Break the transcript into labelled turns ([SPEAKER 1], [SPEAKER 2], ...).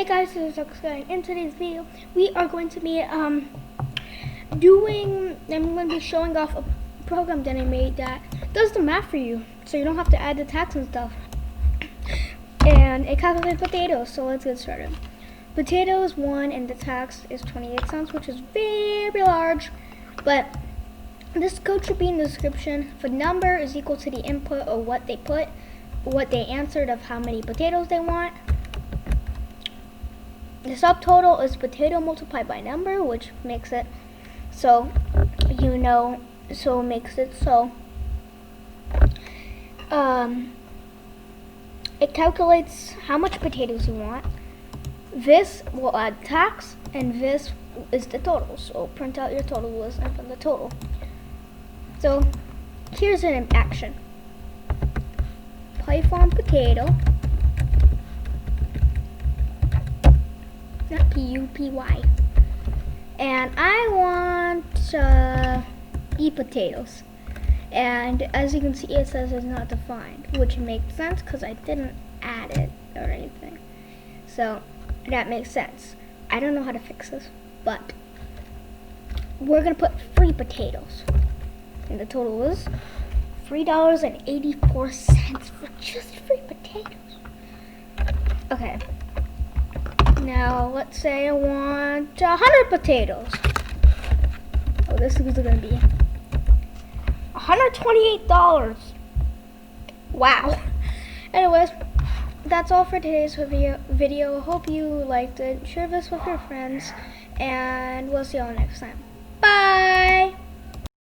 [SPEAKER 1] Hey guys, this is Oxford. In today's video, we are going to be I'm going to be showing off a program that I made that does the math for you, so you don't have to add the tax and stuff. And it calculates potatoes, so let's get started. Potatoes 1 and the tax is 28 cents, which is very large, but this code should be in the description. If a number is equal to the input or what they answered of how many potatoes they want. The subtotal is potato multiplied by number, which makes it so it calculates how much potatoes you want. This will add tax, and this is the total. So print out your total list and put the total. So here's an in action. Python potato. Not P-U-P-Y. And I want e-potatoes. And as you can see, it says it's not defined, which makes sense because I didn't add it or anything. So that makes sense. I don't know how to fix this, but we're going to put free potatoes. And the total is $3.84 for just free potatoes. Okay. Now, let's say I want 100 potatoes. Oh, this is going to be $128. Wow. Anyways, that's all for today's video. Hope you liked it. Share this with your friends, and we'll see y'all next time. Bye!